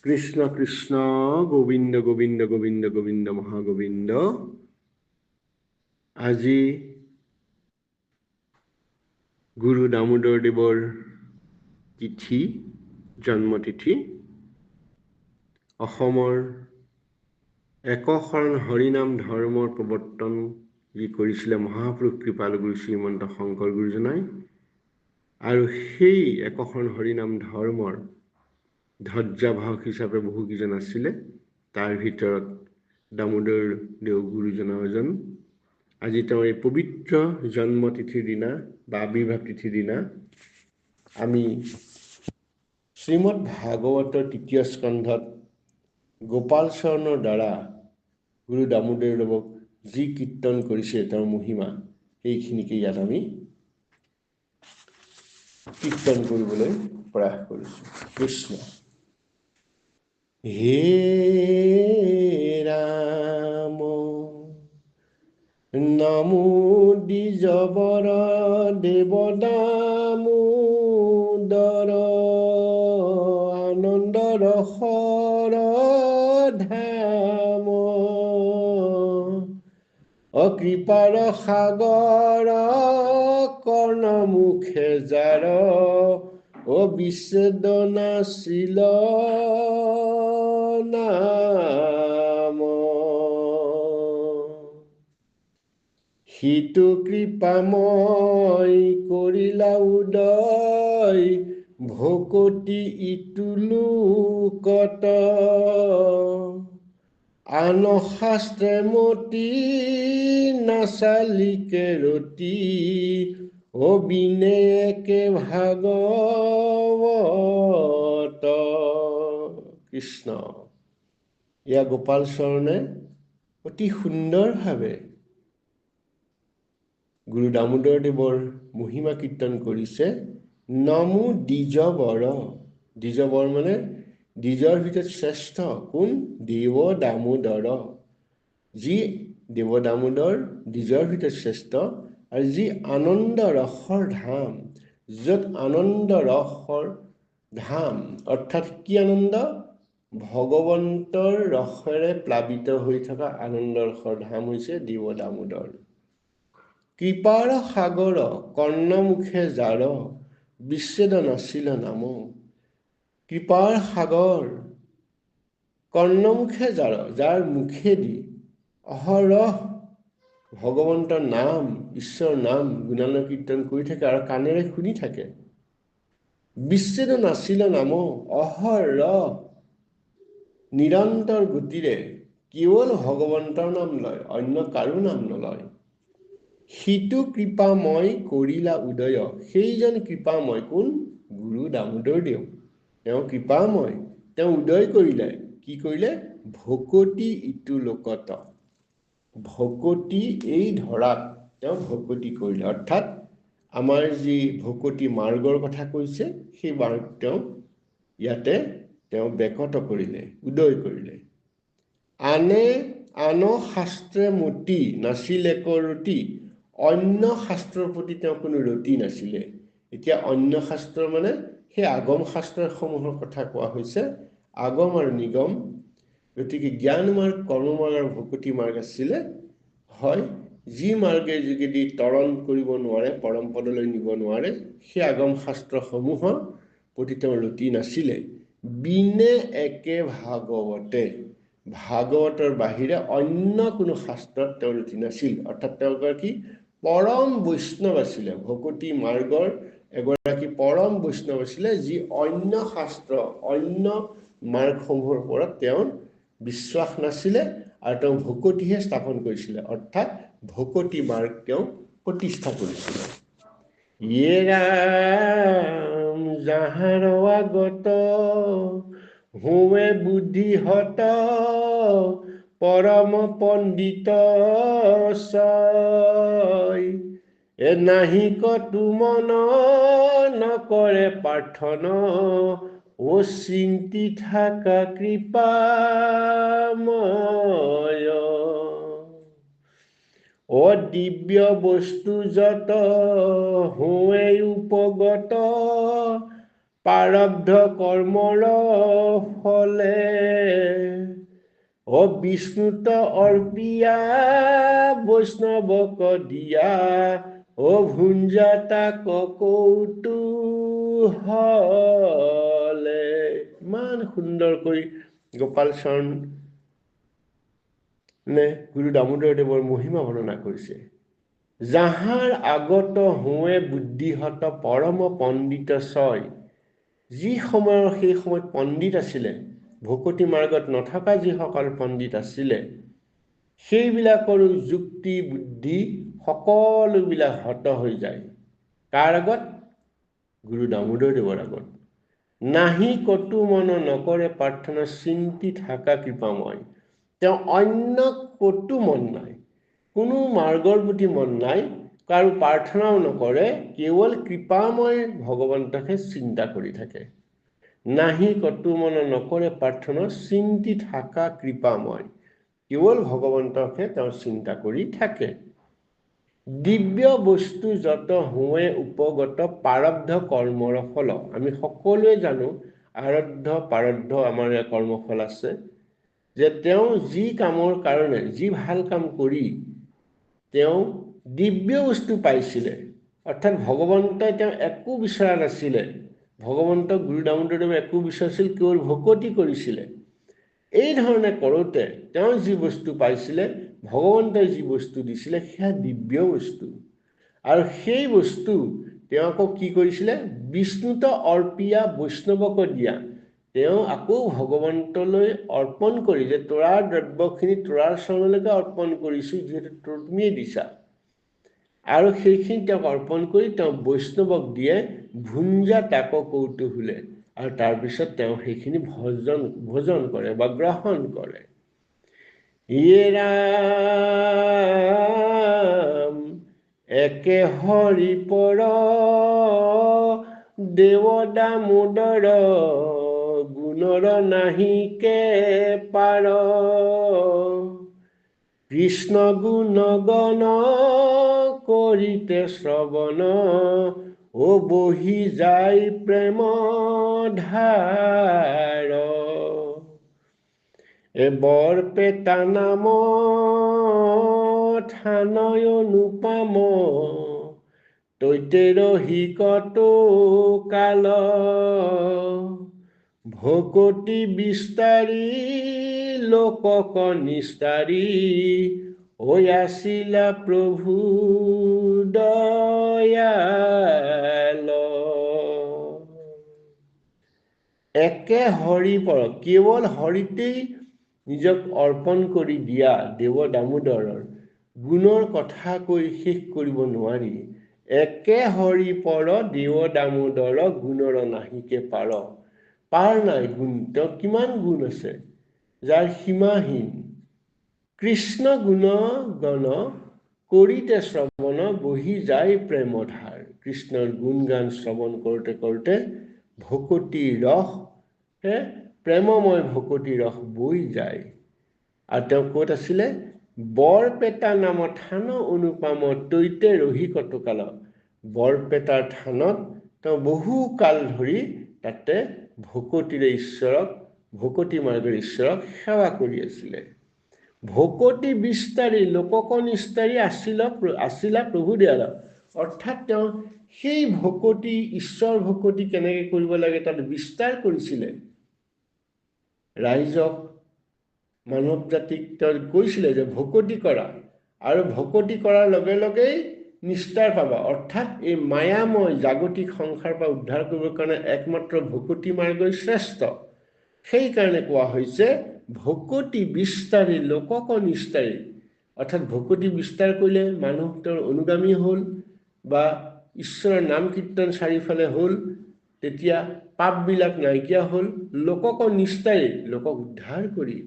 কৃষ্ণ কৃষ্ণ গোবিন্দ গোবিন্দ গোবিন্দ গোবিন্দ মহাগোবিন্দ। আজি গুৰু দামোদৰ দেৱৰ তিথি, জন্মতিথি। অসমৰ একশৰণ হৰিনাম ধৰ্মৰ প্ৰৱৰ্তন যি কৰিছিলে মহাপুৰুষ কৃপাল গুৰু শ্ৰীমন্ত শংকৰ গুৰুজনাই, আৰু সেই একশৰণ হৰিনাম ধৰ্মৰ ধ্বজাবাহক হিচাপে বহুকেইজন আছিলে। তাৰ ভিতৰত দামোদৰ দেৱ গুৰুজনাও এজন। আজি তেওঁৰ এই পবিত্ৰ জন্মতিথিৰ দিনা বা আৱিৰ্ভাৱ তিথিৰ দিনা আমি শ্ৰীমদ ভাগৱতৰ তৃতীয় স্কন্ধত গোপাল চৰণৰ দ্বাৰা গুৰু দামোদৰ দেৱক যি কীৰ্তন কৰিছে তেওঁৰ মহিমা, সেইখিনিকে ইয়াত আমি কীৰ্তন কৰিবলৈ প্ৰয়াস কৰিছোঁ। কৃষ্ণ। হে ৰাম নমো দ্বিজবৰ দেৱ দামোদৰ আনন্দ ৰসৰ ধাম অকৃপাৰ সাগৰ কৰ্ণমুখে যাৰ অবিচ্ছেদ নাছিল নাম। সিটো কৃপাময় কৰিলা উদয় ভকতি ইটো লোকত আন শাস্ত্ৰে মতি নাচালিকে ৰতি অবিনে একে ভাগৱত। কৃষ্ণ। এয়া গোপাল চৰণে অতি সুন্দৰভাৱে গুৰু দামোদৰ দেৱৰ মহিমা কীৰ্তন কৰিছে। নমো দ্বিজবৰ। দ্বিজবৰ মানে দ্বিজৰ ভিতৰত শ্ৰেষ্ঠ কোন? দেৱ দামোদৰ। যি দেৱ দামোদৰ দ্বিজৰ ভিতৰত শ্ৰেষ্ঠ, আৰু যি আনন্দ ৰসৰ ধাম, য'ত আনন্দ ৰসৰ ধাম, অৰ্থাৎ কি আনন্দ? ভগৱন্তৰ ৰসেৰে প্লাবিত হৈ থকা আনন্দ ৰসৰ ধাম হৈছে দেৱ দামোদৰ। কৃপাৰ সাগৰ কৰ্ণমুখে যাৰ বিচ্ছেদ নাছিল নাম। কৃপাৰ সাগৰ কৰ্ণমুখে যাৰ, যাৰ মুখেদি অহৰহ ভগৱন্তৰ নাম, ঈশ্বৰৰ নাম গুণান কীৰ্তন কৰি থাকে আৰু কাণেৰে শুনি থাকে। বিচ্ছেদ নাছিল নাম, অহৰহ নিৰন্তৰ গতিৰে কেৱল ভগৱন্তৰ নাম লয়, অন্য কাৰো নাম নলয়। সিটো কৃপাময় কৰিলা উদয়। সেইজন কৃপাময় কোন? গুৰু দামোদৰ দেৱ। তেওঁ কৃপাময়, তেওঁ উদয় কৰিলে। কি কৰিলে? ভকতি ইটো লোকত। ভকতি এই ধৰাত তেওঁ ভকতি কৰিলে, অৰ্থাৎ আমাৰ যি ভকতি মাৰ্গৰ কথা কৈছে, সেই মাৰ্গ তেওঁ ইয়াতে তেওঁ বেকত কৰিলে, উদয় কৰিলে। আন শাস্ত্ৰে মতি নাছিল এক ৰতি। অন্য শাস্ত্ৰৰ প্ৰতি তেওঁ কোনো ৰতি নাছিলে। এতিয়া অন্য শাস্ত্ৰ মানে সেই আগম শাস্ত্ৰসমূহৰ কথা কোৱা হৈছে, আগম আৰু নিগম। গতিকে জ্ঞান মাৰ্গ, কৰ্ম মাৰ্গ আৰু ভকতি মাৰ্গ আছিলে। হয়, যি মাৰ্গেৰ যোগেদি তৰণ কৰিব নোৱাৰে, পৰম পদলৈ নিব নোৱাৰে, সেই আগম শাস্ত্ৰসমূহৰ প্ৰতি তেওঁৰ ৰতি নাছিলে। বিনে একে ভাগৱতে, ভাগৱতৰ বাহিৰে অন্য কোনো শাস্ত্ৰত তেওঁৰ ৰতি নাছিল। অৰ্থাৎ তেওঁ কি? পৰম বৈষ্ণৱ আছিলে। ভকতি মাৰ্গৰ এগৰাকী পৰম বৈষ্ণৱ আছিলে, যি অন্য শাস্ত্ৰ, অন্য মাৰ্গসমূহৰ ওপৰত তেওঁৰ বিশ্বাস নাছিলে, আৰু তেওঁ ভকতিহে স্থাপন কৰিছিলে, অৰ্থাৎ ভকতি মাৰ্গ তেওঁ প্ৰতিষ্ঠা কৰিছিলে। ইয়ে ৰাম যাহাৰ আগত হুৱে বুদ্ধিহত পৰম পণ্ডিত ছয়। নাহি কতো মন নকৰে প্ৰাৰ্থন চিন্তি থাকা কৃপাময়। দিব্য বস্তু যত হুৱে উপগত প্ৰাৰব্ধ কৰ্মৰ ফলে বিষ্ণুত অৰ্পিয়া বৈষ্ণৱক দিয়া ভুঞ্জাতা কৌতূহলে। ইমান সুন্দৰকৈ গোপাল চৰণ গুৰু দামোদৰদেৱৰ মহিমা বৰ্ণনা কৰিছে। যাহাৰ আগত হোৱে বুদ্ধিহত পৰম পণ্ডিত ছয়। যি সময়ৰ সেই সময়ত পণ্ডিত আছিলে, ভকতি মাৰ্গত নথকা যিসকল পণ্ডিত আছিলে, সেইবিলাকৰো যুক্তি বুদ্ধি সকলোবিলাক হত হৈ যায়। কাৰ আগত? গুৰু দামোদৰদেৱৰ আগত। নাহি কতো মন নকৰে প্ৰাৰ্থনা চিন্তি থাকা কৃপাময়। তেওঁ অন্য কতো মন নাই, কোনো মাৰ্গৰ প্ৰতি মন নাই, কাৰো প্ৰাৰ্থনাও নকৰে, কেৱল কৃপাময় ভগৱন্তকহে চিন্তা কৰি থাকে। নাহি কতো মন নকৰে প্ৰাৰ্থনা চিন্তি থাকা কৃপাময়, কেৱল ভগৱন্তকহে তেওঁ চিন্তা কৰি থাকে। দিব্য বস্তু যত হোৱে উপগত প্ৰাৰব্ধ কৰ্মৰ ফল। আমি সকলোৱে জানো আৰব্ধ প্ৰাৰব্ধ আমাৰ কৰ্মফল আছে, যে তেওঁ যি কামৰ কাৰণে, যি ভাল কাম কৰি তেওঁ দিব্য বস্তু পাইছিলে, অৰ্থাৎ ভগৱন্তই তেওঁ একো বিচৰা নাছিলে। ভগৱন্তক গুৰু দামোদৰদেৱে একো বিচৰাছিল, কেৱল ভকতি কৰিছিলে। এই ধৰণে কৰোঁতে তেওঁ যি বস্তু পাইছিলে, ভগৱন্তই যি বস্তু দিছিলে, সেয়া দিব্য বস্তু। আৰু সেই বস্তু তেওঁ আকৌ কি কৰিছিলে? বিষ্ণুত অৰ্পিয়া বৈষ্ণৱক দিয়া। তেওঁ আকৌ ভগৱন্তলৈ অৰ্পণ কৰি, যে তোৰাৰ দ্ৰব্যখিনি তোৰাৰ চৰণলৈকে অৰ্পণ কৰিছোঁ, যিহেতু তুমিয়ে দিছা। আৰু সেইখিনি তেওঁক অৰ্পণ কৰি তেওঁ বৈষ্ণৱক দিয়ে, ভুঞ্জা তাক কৌতূহলে। আৰু তাৰপিছত তেওঁ সেইখিনি ভোজন কৰে বা গ্ৰহণ কৰে। ইয়ে ৰাম একে হৰি পৰ দেৱ দামোদৰ গুণৰ নাহিকে পাৰ। কৃষ্ণ গুণ গণ কৰিতে শ্ৰৱণ বহি যায় প্ৰেম ধাৰ। বৰপেটা নাম থানয় অনুপম তৈতে ৰহি কতো কাল। ভকতি বিস্তাৰী লোকক নিস্তাৰী আছিলা প্ৰভু দয়াল। একে হৰি পৰ, কেৱল হৰিতেই নিজক অৰ্পণ কৰি দিয়া দেৱ দামোদৰৰ গুণৰ কথা কৈ শেষ কৰিব নোৱাৰি। একে হৰি পৰ দেৱ দামোদৰ গুণৰ নাহিকে পাৰ। পাৰ নাই গুণ, তেওঁ কিমান গুণ আছে যাৰ সীমাহীন। কৃষ্ণ গুণ গণ কৰিতে শ্ৰৱণ বহি যায় প্ৰেমধাৰ। কৃষ্ণৰ গুণ গান শ্ৰৱণ কৰোঁতে কৰোঁতে ভকতি ৰস, প্ৰেমময় ভকতি ৰস বৈ যায়। আৰু তেওঁ ক'ত আছিলে? বৰপেটা নাম থান অনুপম তৈতে ৰহি কতো কাল। বৰপেটাৰ থানত তেওঁ বহু কাল ধৰি তাতে ভকতিৰে ঈশ্বৰক, ভকতি মাৰ্গৰ ঈশ্বৰক সেৱা কৰি আছিলে। ভকতি বিস্তাৰী লোকক নিস্তাৰী আছিলা প্ৰভু দয়াল। অৰ্থাৎ তেওঁ সেই ভকতি, ঈশ্বৰ ভকতি কেনেকৈ কৰিব লাগে তাত বিস্তাৰ কৰিছিলে। ৰাইজক, মানৱ জাতিক তেওঁ কৈছিলে যে ভকতি কৰা, আৰু ভকতি কৰাৰ লগে লগেই নিস্তাৰ পাবা। অৰ্থাৎ এই মায়াময় জাগতিক সংসাৰৰ পৰা উদ্ধাৰ কৰিবৰ কাৰণে একমাত্ৰ ভকতি মাৰ্গই শ্ৰেষ্ঠ। সেইকাৰণে কোৱা হৈছে ভকতি বিস্তাৰী লোকক নিস্তাৰী। অৰ্থাৎ ভকতি বিস্তাৰ কৰিলে মানুহ তেওঁৰ অনুগামী হ'ল, বা ঈশ্বৰৰ নাম কীৰ্তন চাৰিওফালে হ'ল, তেতিয়া পাপবিলাক নাইকিয়া হ'ল। লোকক নিস্তাৰী, লোকক উদ্ধাৰ কৰি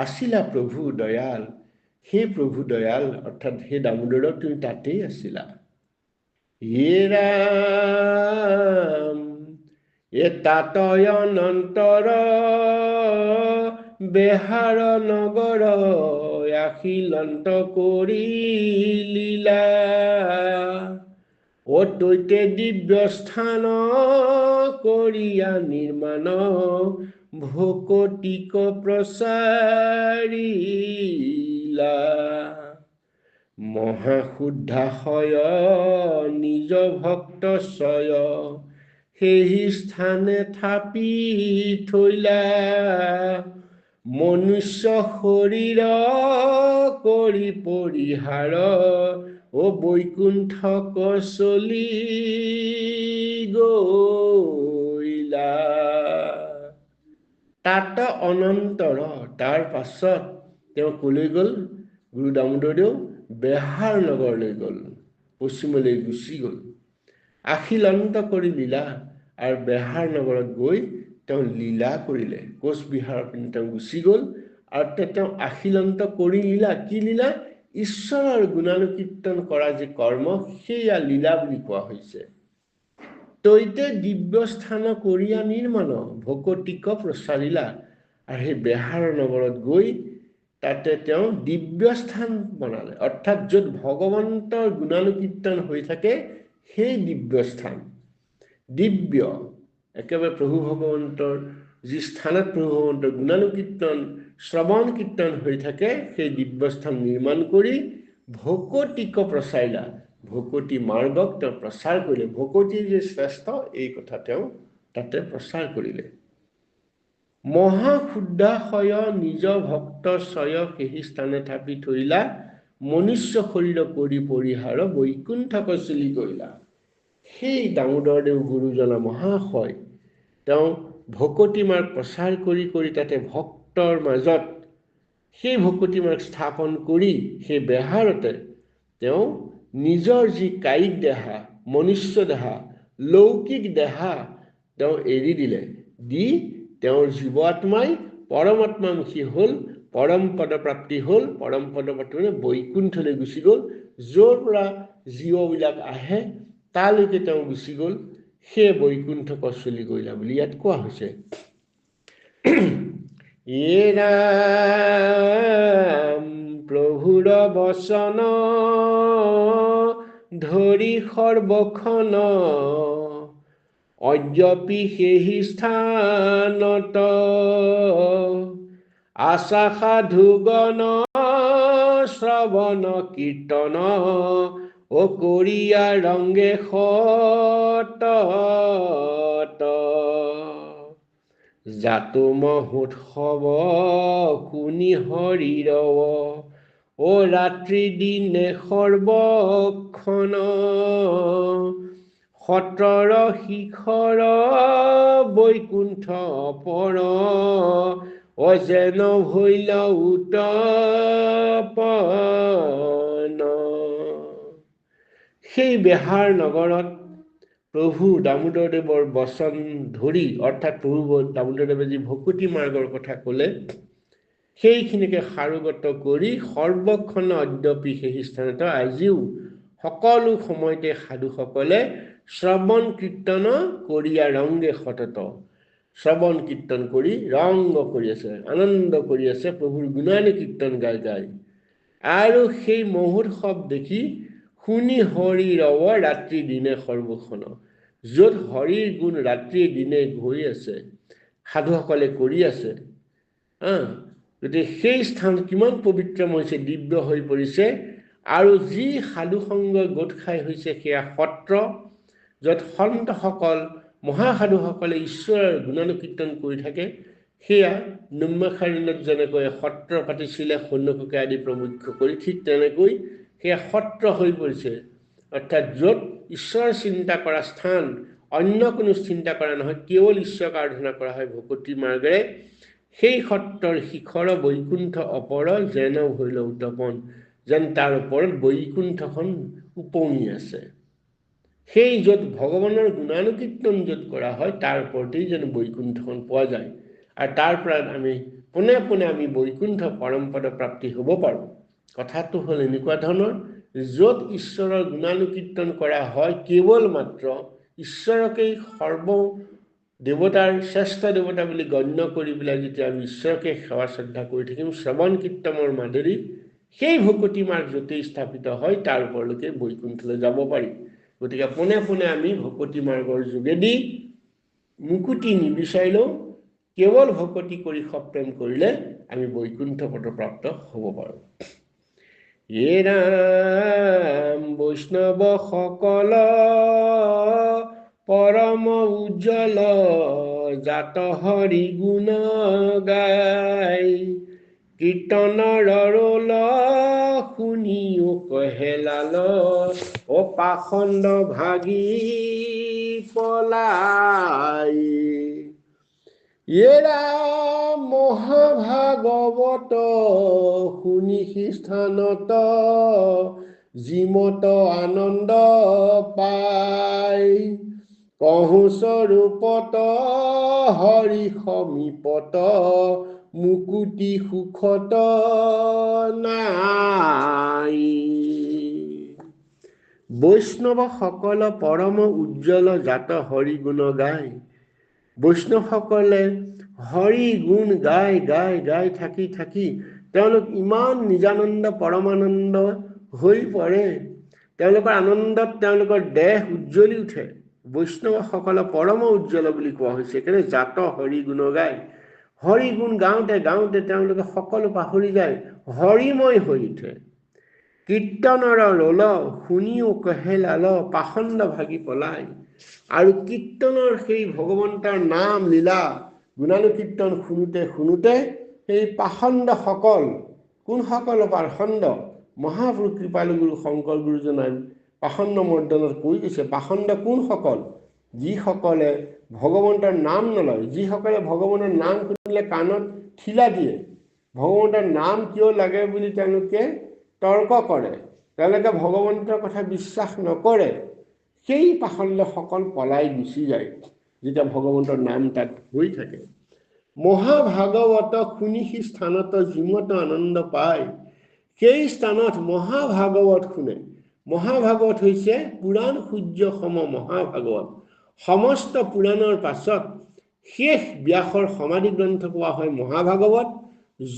আছিলা প্ৰভু দয়াল। সেই প্ৰভু দয়াল অৰ্থাৎ সেই দামোদৰক তুমি তাতেই আছিলা। ইয়ে ৰাম তাতয় অনন্তৰ বেহাৰ নগৰ আখিলন্ত কৰি লীলা। অদ্বৈতে দিব্য স্থান কৰিয়া নিৰ্মাণ ভকতিক প্ৰচাৰিলা মহাশুদ্ধাশয় নিজ ভক্ত ছয় সেই স্থানে থাপি থৈলা মনুষ্য শৰীৰ কৰি পৰিহাৰ ও বৈকুণ্ঠক চলি গৈলা। তাত অনন্তৰ তাৰ পাছত তেওঁ কলৈ গ'ল? গুৰু দামোদৰদেও বেহাৰ নগৰলৈ গ'ল, পশ্চিমলৈ গুচি গ'ল। আখিলন্ত কৰি লীলা আৰু বেহাৰ নগৰত গৈ তেওঁ লীলা কৰিলে। কোচবিহাৰৰ পিনে তেওঁ গুচি গ'ল আৰু তেওঁ আখিলন্ত কৰি লীলা। কি লীলা? ঈশ্বৰৰ গুণানুকীৰ্তন কৰা যি কৰ্ম, সেয়া লীলা বুলি কোৱা হৈছে। তৈতে দিব্য স্থান কৰিয়া নিৰ্মাণ ভকতিক প্ৰচাৰিলা। আৰু সেই বেহাৰ নগৰত গৈ তাতে তেওঁ দিব্য স্থান বনালে, অৰ্থাৎ য'ত ভগৱন্তৰ গুণানুকীৰ্তন হৈ থাকে সেই দিব্য স্থান। দিব্য একেবাৰে প্ৰভু ভগৱন্তৰ যি স্থানত প্ৰভু ভগৱন্তৰ গুণানুকীৰ্তন শ্ৰৱণ কীৰ্তন হৈ থাকে সেই দিব্য স্থান নিৰ্মাণ কৰি ভকতিক প্ৰচাৰিলা, ভকতি মাৰ্গক তেওঁ প্ৰচাৰ কৰিলে। ভকতি যে শ্ৰেষ্ঠ এই কথা তেওঁ তাতে প্ৰচাৰ কৰিলে। মহাশুদ্ধাশয় নিজ ভক্ত ছয় সেই স্থানে থাপি থৈলা মনুষ্য শৰীৰ কৰি পৰিহাৰ বৈকুণ্ঠক চলি গৈলা। সেই দামোদৰদেৱ গুৰুজনা মহাশয় তেওঁ ভকতি মাৰ্গ প্ৰচাৰ কৰি কৰি তাতে ভক্তৰ মাজত সেই ভকতি মাৰ্গ স্থাপন কৰি সেই বেহাৰতে তেওঁ নিজৰ যি কায়িক দেহা, মনুষ্য দেহা, লৌকিক দেহা তেওঁ এৰি দিলে। দি তেওঁৰ জীৱ আত্মাই পৰমাত্মামুখী হ'ল, পৰম পদপ্ৰাপ্তি হ'ল। পৰম পদপ্ৰাপ্তি মানে বৈকুণ্ঠলৈ গুচি গ'ল। য'ৰ পৰা জীৱবিলাক আহে তালৈকে তেওঁ গুচি গ'ল। সেই বৈকুণ্ঠক চলি গৈলা বুলি ইয়াত কোৱা হৈছে। ৰাম প্ৰভুৰ বচন ধৰি সৰ্বখন অদ্যপি সেই স্থানত আশা সাধুগণ শ্ৰৱণ কীৰ্তন ও কৰিয়া ৰংগে সতত জাতো মহোৎসৱ শুনি হৰিৰ ও ৰাত্ৰি দিনে সৰ্বক্ষণ সত্ৰৰ শিখৰ বৈকুণ্ঠ পৰ যেন ভৈল উত্তপন। সেই বেহাৰ নগৰত প্ৰভু দামোদৰদেৱৰ বচন ধৰি, অৰ্থাৎ প্ৰভু দামোদৰদেৱে যি ভকতি মাৰ্গৰ কথা ক'লে সেইখিনিকে সাৰোগত কৰি সৰ্বক্ষণ অদ্যপি সেই স্থানত আজিও সকলো সময়তে সাধুসকলে শ্ৰৱণ কীৰ্তন কৰিয়া ৰংগে সতত, শ্ৰৱণ কীৰ্তন কৰি ৰংগ কৰি আছে, আনন্দ কৰি আছে প্ৰভুৰ গুণানুকীৰ্তন গাই গাই। আৰু সেই মহোৎসৱ দেখি শুনি হৰি ৰৱ ৰাত্ৰি দিনে সৰ্বক্ষণ, য'ত হৰিৰ গুণ ৰাত্ৰি দিনে হৈ আছে, সাধুসকলে কৰি আছে। গতিকে সেই স্থান কিমান পবিত্ৰ হৈছে, দিব্য হৈ পৰিছে। আৰু যি সাধুসংগ গোট খাই হৈছে সেয়া সত্ৰ, য'ত সন্তসকল মহাসাধুসকলে ঈশ্বৰৰ গুণানুকীৰ্তন কৰি থাকে। সেয়া নিম্বাসাৰণ্যত যেনেকৈ সত্ৰ পাতিছিলে সন্যককে আদি প্ৰমুখ্য কৰি, ঠিক তেনেকৈ সেয়া সত্ৰ হৈ পৰিছে। অৰ্থাৎ য'ত ঈশ্বৰ চিন্তা কৰা স্থান, অন্য কোনো চিন্তা কৰা নহয়, কেৱল ঈশ্বৰক আৰাধনা কৰা হয় ভকতি মাৰ্গেৰে। সেই সত্ৰৰ শিখৰ বৈকুণ্ঠ অপৰ যেন ভৈল উত্তপন, যেন তাৰ ওপৰত বৈকুণ্ঠখন উপঙি আছে। সেই য'ত ভগৱানৰ গুণানুকীৰ্তন য'ত কৰা হয় তাৰ ওপৰতেই যেন বৈকুণ্ঠখন পোৱা যায়। আৰু তাৰ পৰা আমি পোনে পোনে আমি বৈকুণ্ঠ পৰমপদ প্ৰাপ্তি হ'ব পাৰোঁ। কথাটো হ'ল এনেকুৱা ধৰণৰ, য'ত ঈশ্বৰৰ গুণানুকীৰ্তন কৰা হয় কেৱল মাত্ৰ ঈশ্বৰকেই সৰ্ব দেৱতাৰ শ্ৰেষ্ঠ দেৱতা বুলি গণ্য কৰি পেলাই যেতিয়া আমি ঈশ্বৰকে সেৱা শ্ৰদ্ধা কৰি থাকিম শ্ৰৱণ কীৰ্তনৰ মাজেদি, সেই ভকতি মাৰ্গ য'তেই স্থাপিত হয় তাৰ ওপৰলৈকে বৈকুণ্ঠলৈ যাব পাৰি। গতিকে পোনে পোনে আমি ভকতি মাৰ্গৰ যোগেদি মুকুতি নিবিচাৰিলেও কেৱল ভকতি কৰি সপ্ৰেম কৰিলে আমি বৈকুণ্ঠ পদপ্ৰাপ্ত হ'ব পাৰোঁ। হে ৰাম বৈষ্ণৱ সকল পৰম উজ্জ্বল জাত হৰি গুণ গাই, কীৰ্তনৰ ৰোল শুনিও কহেলাল ও পাখণ্ড ভাগি পলাই। এৰা মহাভাগৱত শুনি স্থানত যিমত আনন্দ পাই, কহু স্বৰূপত হৰি সমীপত মুকুতি সুখত নাই। বৈষ্ণৱসকল পৰম উজ্জ্বল জাত হৰি গুণ গায়। বৈষ্ণৱসকলে হৰি গুণ গাই গাই গাই থাকি থাকি তেওঁলোক ইমান নিজানন্দ পৰমানন্দ হৈ পৰে, তেওঁলোকৰ আনন্দত তেওঁলোকৰ দেহ উজ্জ্বলি উঠে। বৈষ্ণৱসকলক পৰম উজ্জ্বল বুলি কোৱা হৈছে, সেইকাৰণে জাত হৰি গুণ গায়। হৰি গুণ গাওঁতে গাওঁতে তেওঁলোকে সকলো পাহৰি যায়, হৰিময় হৈ উঠে। কীৰ্তনৰ ৰোল শুনিও কহেলাল পাখণ্ড ভাগি পলাই। আৰু কীৰ্তনৰ সেই ভগৱন্তৰ নাম লীলা গুণানুকীৰ্তন শুনোতে শুনোতে সেই পাখণ্ডসকল, কোনসকল পাখণ্ড? মহাপুৰুষ কৃপালু গুৰু শংকৰ গুৰুজনাই পাখণ্ড মৰ্দনত কৈ গৈছে, পাখণ্ড কোনসকল? যিসকলে ভগৱন্তৰ নাম নলয়, যিসকলে ভগৱানৰ নাম শুনিলে কাণত ঠিলা দিয়ে, ভগৱন্তৰ নাম কিয় লাগে বুলি তেওঁলোকে তৰ্ক কৰে, তেওঁলোকে ভগৱন্তৰ কথা বিশ্বাস নকৰে, সেই পাখণ্ডসকল পলাই গুচি যায় যেতিয়া ভগৱন্তৰ নাম তাত হৈ থাকে। মহাভাগৱত শুনি সি স্থানত যিমত আনন্দ পায়, সেই স্থানত মহাভাগৱত শুনে। মহাভাগৱত হৈছে পুৰাণ সূৰ্য সম মহাভাগৱত। সমস্ত পুৰাণৰ পাছত শেষ ব্যাসৰ সমাধি গ্ৰন্থ কোৱা হয় মহাভাগৱত,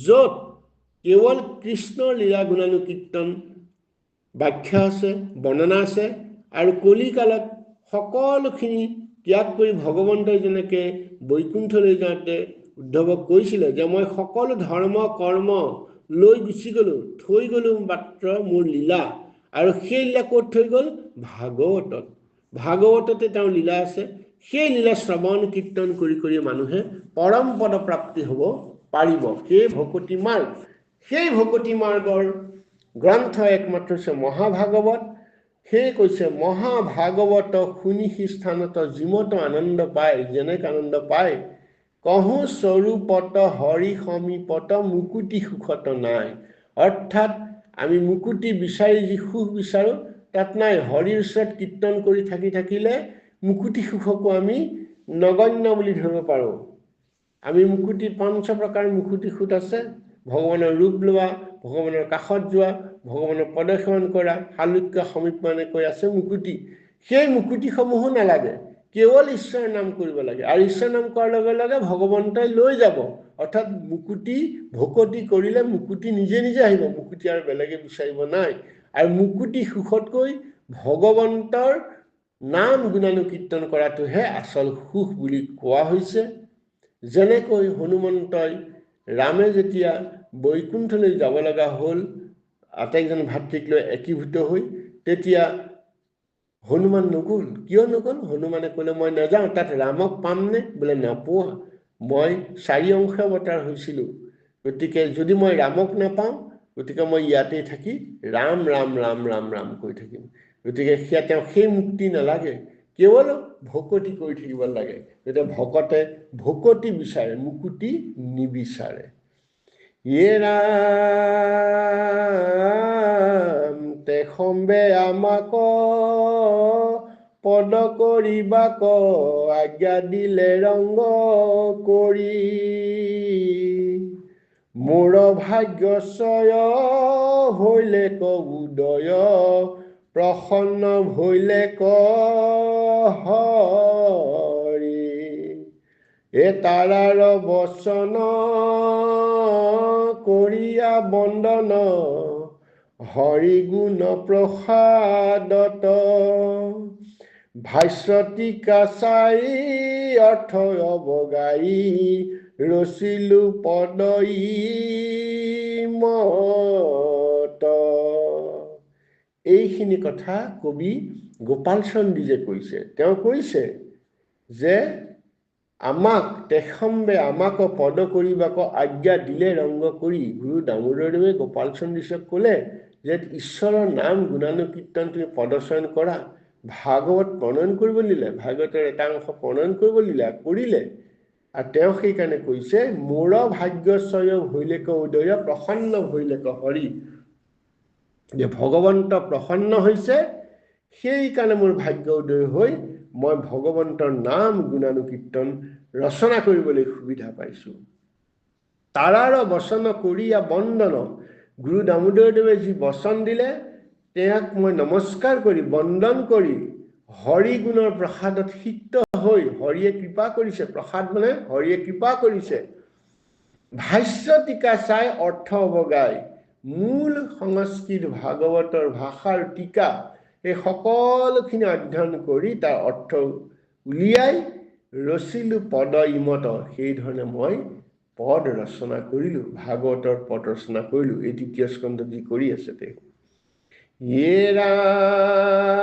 য'ত কেৱল কৃষ্ণৰ লীলা গুণানুকীৰ্তন ব্যাখ্যা আছে, বৰ্ণনা আছে। আৰু কলিকালত সকলোখিনি ত্যাগ কৰি ভগৱন্তই যেনেকৈ বৈকুণ্ঠলৈ যাওঁতে উদ্ধৱক কৈছিলে যে মই সকলো ধৰ্ম কৰ্ম লৈ গুচি গ'লোঁ, থৈ গ'লোঁ মাত্ৰ মোৰ লীলা। আৰু সেই লীলা ক'ত থৈ গ'ল? ভাগৱতত। ভাগৱততে তেওঁৰ লীলা আছে। সেই লীলা শ্ৰৱণ কীৰ্তন কৰি কৰি মানুহে পৰম পদ প্ৰাপ্তি হ'ব পাৰিব। সেই ভকতি মাৰ্গ, সেই ভকতি মাৰ্গৰ গ্ৰন্থ একমাত্ৰ হৈছে মহাভাগৱত। সেয়ে কৈছে মহাভাগৱত শুনি সি স্থানত যিমত আনন্দ পায়, যেনেক আনন্দ পায়, কহু স্বৰূপত হৰি সমীপত মুকুতি সুখত নাই। অৰ্থাৎ আমি মুকুতি বিচাৰি যি সুখ বিচাৰোঁ তাত নাই। হৰিৰ ওচৰত কীৰ্তন কৰি থাকি থাকিলে মুকুতি সুখকো আমি নগণ্য বুলি ধৰিব পাৰোঁ। আমি মুকুতি পঞ্চ প্ৰকাৰ মুকুতি সুখ আছে, ভগৱানৰ ৰূপ লোৱা, ভগৱানৰ কাষত যোৱা, ভগৱানৰ পদসেৱন কৰা, শালুক্য সমীপ মানেকৈ আছে মুকুতি। সেই মুকুতিসমূহো নালাগে, কেৱল ঈশ্বৰৰ নাম কৰিব লাগে। আৰু ঈশ্বৰৰ নাম কৰাৰ লগে লগে ভগৱন্তই লৈ যাব। অৰ্থাৎ মুকুতি ভকতি কৰিলে মুকুতি নিজে নিজে আহিব, মুকুতি আৰু বেলেগে বিচাৰিব নাই। আৰু মুকুতি সুখতকৈ ভগৱন্তৰ নাম গুণানুকীৰ্তন কৰাটোহে আচল সুখ বুলি কোৱা হৈছে। যেনেকৈ হনুমন্তই ৰামে যেতিয়া বৈকুণ্ঠলৈ যাব লগা হ'ল আটাইকেইজন ভাতৃক লৈ একীভূত হৈ, তেতিয়া হনুমান নগ'ল। কিয় নগ'ল? হনুমানে ক'লে মই নাযাওঁ, তাত ৰামক পামনে? বোলে নাপোৱা, মই 4 অংশ অৱতাৰ হৈছিলোঁ, গতিকে যদি মই ৰামক নাপাওঁ গতিকে মই ইয়াতেই থাকি ৰাম ৰাম ৰাম ৰাম ৰাম কৈ থাকিম। গতিকে তেওঁ সেই মুক্তি নালাগে, কেৱল ভকতি কৰি থাকিব লাগে। গতিকে ভকতে ভকতি বিচাৰে, মুকুতি নিবিচাৰে। ইয়ে ৰাম তেখম্বে আমাক পদ কৰিবাক আজ্ঞা দিলে ৰংগ কৰি, মোৰ ভাগ্যচয় হৈলে ক উদয়, প্ৰসন্ন হৈলে ক হৰি। এ তাৰাৰ বচন কৰিয়া বন্দন, হৰি গুণ প্ৰসাদত ভাষ্যটিকা চাই অৰ্থ অৱগাই ৰচিলো পদই মত। এইখিনি কথা কবি গোপাল চন্দ্ৰীজে কৈছে। তেওঁ কৈছে যে আমাক তেখম্বে আমাক পদ কৰিবাক আজ্ঞা দিলে ৰংগ কৰি। গুৰু দামোদৰদেৱে গোপাল চন্দ্ৰীজক ক'লে যে ঈশ্বৰৰ নাম গুণানুকীৰ্তন তুমি পদচয়ন কৰা। ভাগৱত প্ৰণয়ন কৰিব দিলে, ভাগৱতৰ এটা অংশ প্ৰণয়ন কৰিব দিলে, কৰিলে। আৰু তেওঁ সেইকাৰণে কৈছে মোৰ ভাগ্যস্বয় ভৈলেক উদয় প্ৰসন্ন ভৈলেক হৰি। যে ভগৱন্ত প্ৰসন্ন হৈছে, সেইকাৰণে মোৰ ভাগ্য উদয় হৈ মই ভগৱন্তৰ নাম গুণানুকীৰ্তন ৰচনা কৰিবলৈ সুবিধা পাইছো। তাৰাৰ বচন কৰিয়া বন্দন। গুৰু দামোদৰদেৱে যি বচন দিলে তেওঁক মই নমস্কাৰ কৰি বন্দন কৰি হৰি গুণৰ প্ৰসাদত সিক্ত হৈ, হৰিয়ে কৃপা কৰিছে, প্ৰসাদ মানে হৰিয়ে কৃপা কৰিছে, ভাষ্য টিকা চাই অৰ্থ অৱগাই। মূল সংস্কৃত ভাগৱতৰ ভাষাৰ টিকা এই সকলোখিনি অধ্যয়ন কৰি তাৰ অৰ্থ উলিয়াই ৰচিলো পদ ইমত। সেইধৰণে মই পদ ৰচনা কৰিলো, ভাগৱতৰ পদ ৰচনা কৰিলো। এই তৃতীয় স্কন্ধ যি কৰি আছে তেওঁ য়ে ৰাম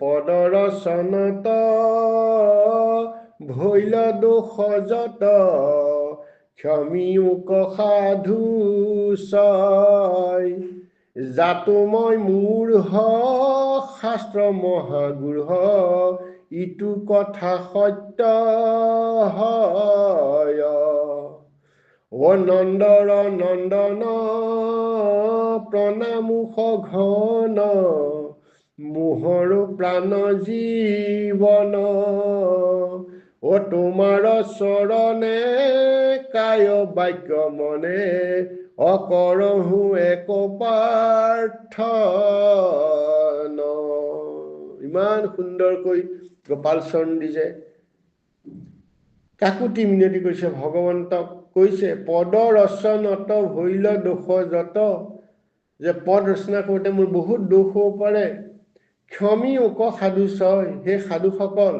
পদ ৰচনত ভৈল দোষ যত ক্ষমিয়োক সাধু ছয়। জাতো মই মূঢ় শাস্ত্ৰ মহাগুঢ় ইটো কথা সত্য হয়। অ নন্দৰ নন্দন প্ৰণামো সঘন মোহৰ প্ৰাণ জীৱন। অ তোমাৰ চৰণে কায় বাক্য মনে অকৰহো এক প্ৰাৰ্থন। ইমান সুন্দৰকৈ গোপাল চন্দ্ৰীজে কাকুতি মিনতি কৰিছে, ভগৱন্তক কৈছে পদ ৰচনত ভৈল দোষ যত। যে পদ ৰচনা কৰোঁতে মোৰ বহুত দোষ হ'ব পাৰে। ক্ষমি ওক সাধু ছয়, সেই সাধুসকল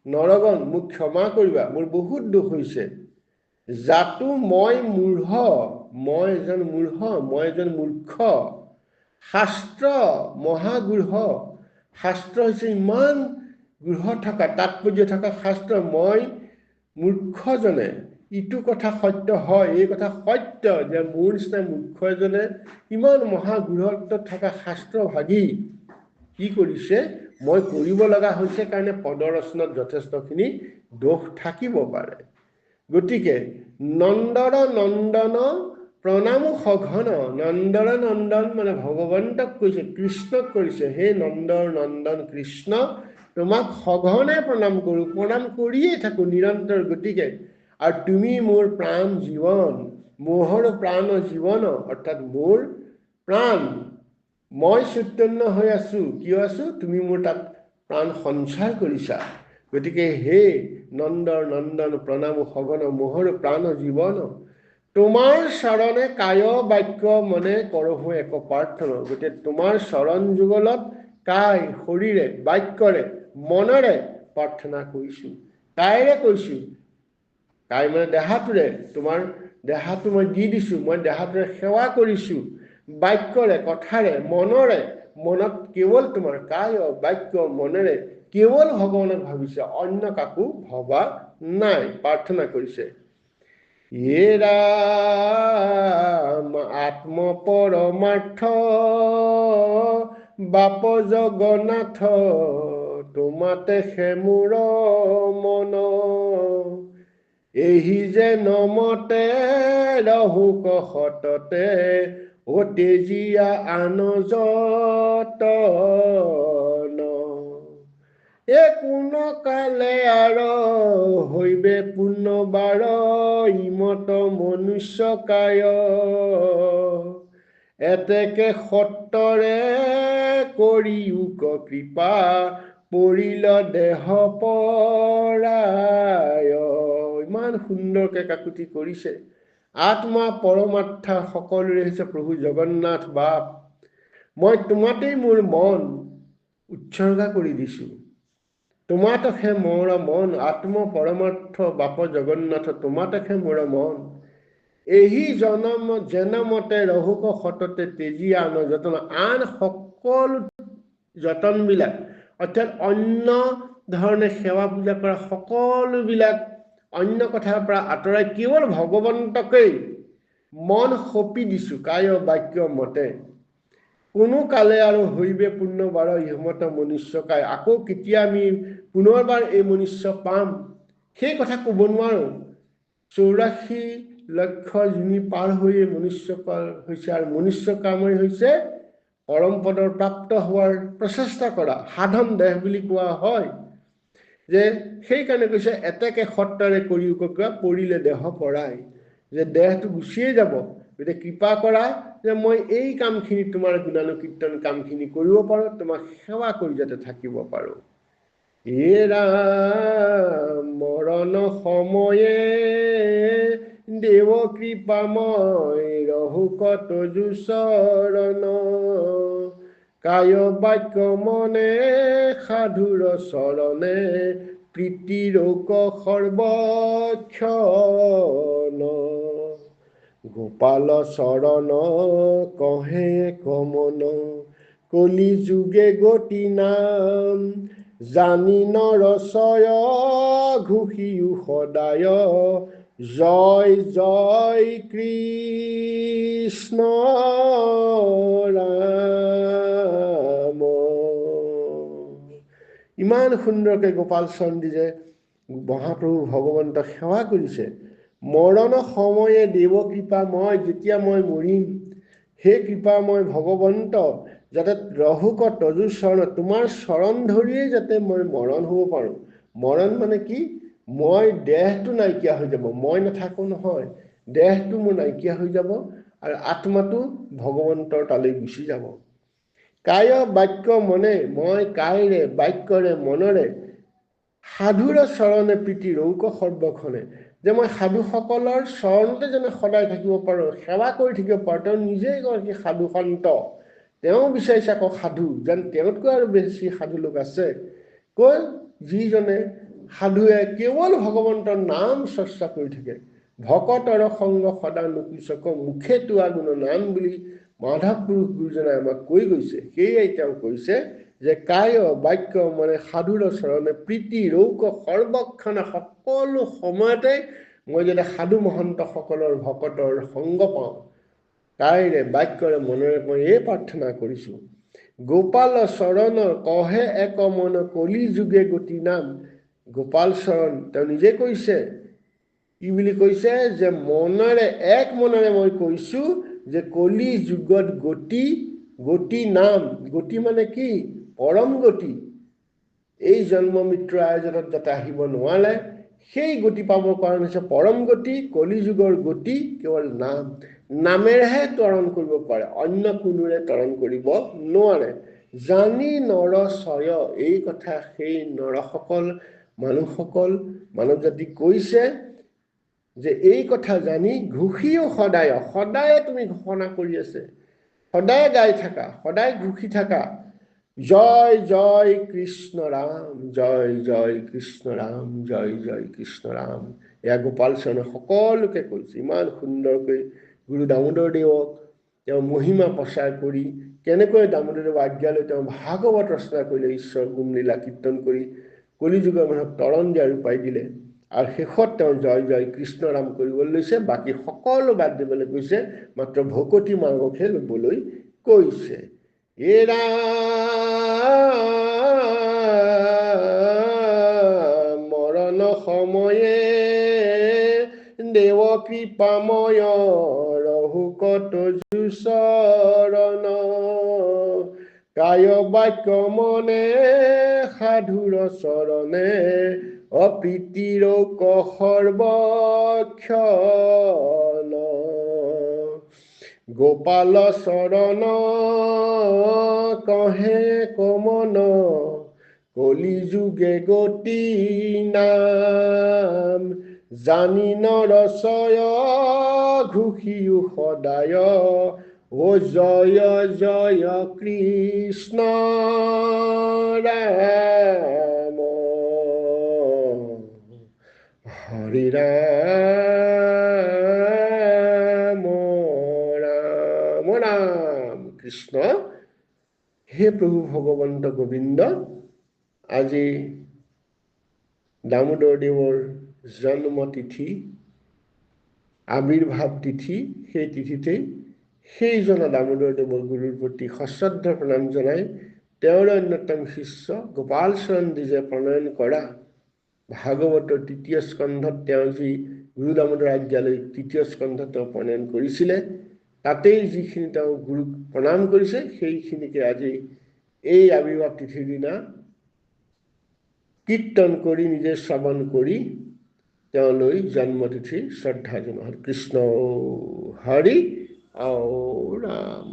নৰগণ মোক ক্ষমা কৰিবা, মোৰ বহুত দোষ হৈছে। জাতো মই মূঢ়, মই এজন মূঢ়, মই এজন মূৰ্খ। শাস্ত্ৰ মহাগুঢ়, শাস্ত্ৰ হৈছে ইমান গৃহ থকা, তাৎপৰ্য থকা শাস্ত্ৰ, মই মূৰ্খজনে। ইটো কথা সত্য হয়, এই কথা সত্য যে মোৰ নিচিনা মূৰ্খ এজনে ইমান মহাগুঢ়ত্ব থকা শাস্ত্ৰ ভাগি কি কৰিছে, মই কৰিব লগা হৈছে কাৰণে পদ ৰচনাত যথেষ্টখিনি দোষ থাকিব পাৰে। গতিকে নন্দৰ নন্দন প্ৰণামো সঘন। নন্দৰ নন্দন মানে ভগৱন্তক কৈছে, কৃষ্ণক কৰিছে, হে নন্দৰ নন্দন কৃষ্ণ তোমাক সঘনে প্ৰণাম কৰোঁ, প্ৰণাম কৰিয়েই থাকোঁ নিৰন্তৰ। গতিকে আৰু তুমি মোৰ প্ৰাণ জীৱন, মোহৰ প্ৰাণ জীৱন, অৰ্থাৎ মোৰ প্ৰাণ। মই চৈতন্য হৈ আছো, কিয় আছো, তুমি মোৰ তাত প্ৰাণ সঞ্চাৰ কৰিছা। গতিকে হে নন্দৰ নন্দন প্ৰণাম সঘন মোহৰ প্ৰাণ জীৱন। তোমাৰ চৰণে কায় বাক্য মনে কৰহো এক প্ৰাৰ্থন। গতিকে তোমাৰ চৰণ যুগলত কায় শৰীৰে বাক্যৰে মনেৰে প্ৰাৰ্থনা কৰিছো। কায়েৰে কৈছো, কাই মানে দেহাটোৰে, তোমাৰ দেহাটো মই দি দিছো, মই দেহাটোৰে সেৱা কৰিছো। বাক্যৰে কথাৰে মনৰে, মনত কেৱল তোমাৰ কায় বাক্য মনেৰে কেৱল ভগৱানক ভাবিছে, অন্য কাকো ভবা নাই, প্ৰাৰ্থনা কৰিছে। য়ে ৰাম আত্ম পৰমাৰ্থ বাপ জগন্নাথ তোমাতে সেমুৰ মন। এহি যে নমতে ৰহুক সততে ও তেজিয়া আন যতন। এ কোন কালে আৰ হৈবে পুনবাৰ ইমত মনুষ্য কায়। এতেকে সত্তৰে কৰিয়োক কৃপা পৰিল দেহ পৰায়। ইমান সুন্দৰকে কাকুতি কৰিছে। আত্মা পৰমাত্মা সকলোৰে হৈছে প্ৰভু জগন্নাথ বাপ। মই তোমাতেই মোৰ মন উৎসৰ্গা কৰি দিছোঁ। তোমাতহে মোৰ মন, আত্ম পৰমাৰ্থ বাপ জগন্নাথ তোমাতহে মোৰ মন। এই জনম জনমতে ৰহুক সততে তেজি আন যতন। আন সকলো যতনবিলাক অৰ্থাৎ অন্য ধৰণে সেৱা পূজা কৰা সকলোবিলাক অন্য কথাৰ পৰা আঁতৰাই কেৱল ভগৱন্তকেই মন সঁপি দিছোঁ কায় বাক্য মতে। কোনো কালে আৰু হৈবে পুণ্যবাৰ ইহমত মনুষ্যকাই। আকৌ কেতিয়া আমি পুনৰবাৰ এই মনুষ্য পাম সেই কথা ক'ব নোৱাৰোঁ। 84 লক্ষ জুনি পাৰ হৈয়ে মনুষ্যকাল হৈছে, আৰু মনুষ্যকামেই হৈছে পৰম পদৰ প্ৰাপ্ত হোৱাৰ প্ৰচেষ্টা কৰা সাধন দেহ বুলি কোৱা হয়। যে সেইকাৰণে কৈছে এতেকে সত্ৰৰে কৰিওকা পৰিলে দেহ পৰাই, যে দেহটো গুচিয়ে যাব, গতিকে কৃপা কৰা যে মই এই কামখিনি তোমাৰ গুণানুকীৰ্তন কামখিনি কৰিব পাৰোঁ, তোমাক সেৱা কৰি যাতে থাকিব পাৰোঁ। মৰণ সময়ে দেৱ কৃপাময় ৰহুকত চৰণ। কায় বাক্য মনে সাধুৰ চৰণে প্ৰীতিৰোক সৰ্বক্ষণ। গোপাল চৰণ কহে কমন কলি যুগে গতি নাম। জানি নৰচয় ঘোষিও সদায় জয় জয় কৃষ্ণ ৰাম। ইমান সুন্দৰকৈ গোপাল চন্দীয়ে মহাপ্ৰভু ভগৱন্তক সেৱা কৰিছে। মৰণ সময়ে দেৱ কৃপা মই, যেতিয়া মই মৰিম সেই কৃপা মই ভগৱন্ত যাতে ৰহুক তজু চৰণ, তোমাৰ চৰণ ধৰিয়েই যাতে মই মৰণ হ'ব পাৰোঁ। মৰণ মানে কি? মই দেহটো নাইকিয়া হৈ যাব, মই নাথাকোঁ নহয়, দেহটো মোৰ নাইকিয়া হৈ যাব আৰু আত্মাটো ভগৱন্তৰ তালৈ গুচি যাব। কায় বাক্য মনে, মই কায়ৰে বাক্যৰে মনৰে সাধুৰ চৰণে প্ৰীতি ৰৌক সৰ্বক্ষণে, যে মই সাধুসকলৰ চৰণতে যেনে সদায় থাকিব পাৰোঁ, সেৱা কৰি থাকিব পাৰোঁ। তেওঁ নিজেই এগৰাকী সাধু সন্ত, তেওঁ বিচাৰিছে আকৌ সাধু, যেন তেওঁতকৈ আৰু বেছি সাধু লোক আছে। কৈ যিজনে সাধুৱে কেৱল ভগৱন্তৰ নাম চৰ্চা কৰি থাকে। ভকতৰ সংগ সদা নুকুচক মুখে তোৱা গুণ নাম বুলি মাধৱ পুৰুষ গুৰুজনে আমাক কৈ গৈছে। সেয়াই তেওঁ কৈছে যে কায় বাক্য মানে সাধুৰ চৰণে প্ৰীতি ৰৌক সৰ্বক্ষণে, সকলো সময়তে মই যাতে সাধু মহন্তসকলৰ ভকতৰ সংগ পাওঁ, কায়ৰে বাক্যৰে মনেৰে মই এই প্ৰাৰ্থনা কৰিছোঁ। গোপাল চৰণ কহে এক মন কলি যুগে গতি নাম। গোপাল চৰণ তেওঁ নিজে কৈছে, কি বুলি কৈছে? যে মনেৰে এক মনেৰে মই কৈছোঁ যে কলি যুগত গতি, গতি নাম। গতি মানে কি? পৰম গতি। এই জন্ম মৃত্যুৰ আয়োজনত যাতে আহিব নোৱাৰে, সেই গতি পাবৰ কাৰণ হৈছে পৰম গতি। কলি যুগৰ গতি কেৱল নাম, নামেৰেহে ত্বৰণ কৰিব পাৰে, অন্য কোনোৰে ত্বৰণ কৰিব নোৱাৰে। জানি নৰচয়, এই কথা সেই নৰসকল মানুহসকল মানৱ জাতিক কৈছে যে এই কথা জানি ঘোষিও সদায়, সদায় তুমি ঘোষণা কৰি আছে, সদায় গাই থাকা, সদায় ঘোষি থাকা, জয় জয় কৃষ্ণ ৰাম, জয় জয় কৃষ্ণ ৰাম, জয় জয় কৃষ্ণ ৰাম। এয়া গোপাল চৰণে সকলোকে কৈছে। ইমান সুন্দৰকৈ গুৰু দামোদৰ দেৱক তেওঁ মহিমা প্ৰচাৰ কৰি, কেনেকৈ দামোদৰদেৱ আজ্ঞা লৈ তেওঁ ভাগৱত ৰচনা কৰিলে, ঈশ্বৰ গুণলীলা কীৰ্তন কৰি কলিযুগৰ মানুহক তৰণ দিয়াৰ উপায় দিলে, আৰু শেষত তেওঁ জয় জয় কৃষ্ণ ৰাম কৰিবলৈ লৈছে। বাকী সকলো বাদ দিবলৈ কৈছে, মাত্ৰ ভকতি মাৰ্গকহে ল'বলৈ কৈছে। এৰা মৰণ সময়ে দেৱ কৃপাময় ৰহুকত চৰণ। কায় বাক্য মনে সাধুৰ চৰণে অপ্ৰীতিৰ সৰ্বক্ষণ। গোপাল চৰণ কহে কমন কলি যুগে গতি নাম। জানি নৰচয় ঘোষিও সদায় ও জয় জয় কৃষ্ণ ৰাম হৰি ৰাম ৰাম ৰাম কৃষ্ণ। হে প্ৰভু ভগৱন্ত গোবিন্দ, আজি দামোদৰ দেৱৰ জন্ম তিথি, আবিৰ্ভাৱ তিথি। সেই তিথিতেই সেইজনা দামোদৰ দেৱৰ গুৰুৰ প্ৰতি সশ্ৰদ্ধ প্ৰণাম জনাই তেওঁৰ অন্যতম শিষ্য গোপাল চৰণ দ্বিজে প্ৰণয়ন কৰা ভাগৱতৰ তৃতীয় স্কন্ধত তেওঁ যি গুৰু দামোদৰ আজ্ঞালৈ তৃতীয় স্কন্ধ তেওঁ প্ৰণয়ন কৰিছিলে, তাতেই যিখিনি তেওঁ গুৰুক প্ৰণাম কৰিছে, সেইখিনিকে আজি এই আবিৰ্ভাৱ তিথিৰ দিনা কীৰ্তন কৰি নিজে শ্ৰৱণ কৰি তেওঁলৈ জন্মতিথিৰ শ্ৰদ্ধা জনোৱা হ'ল। কৃষ্ণ হৰি ৰাম।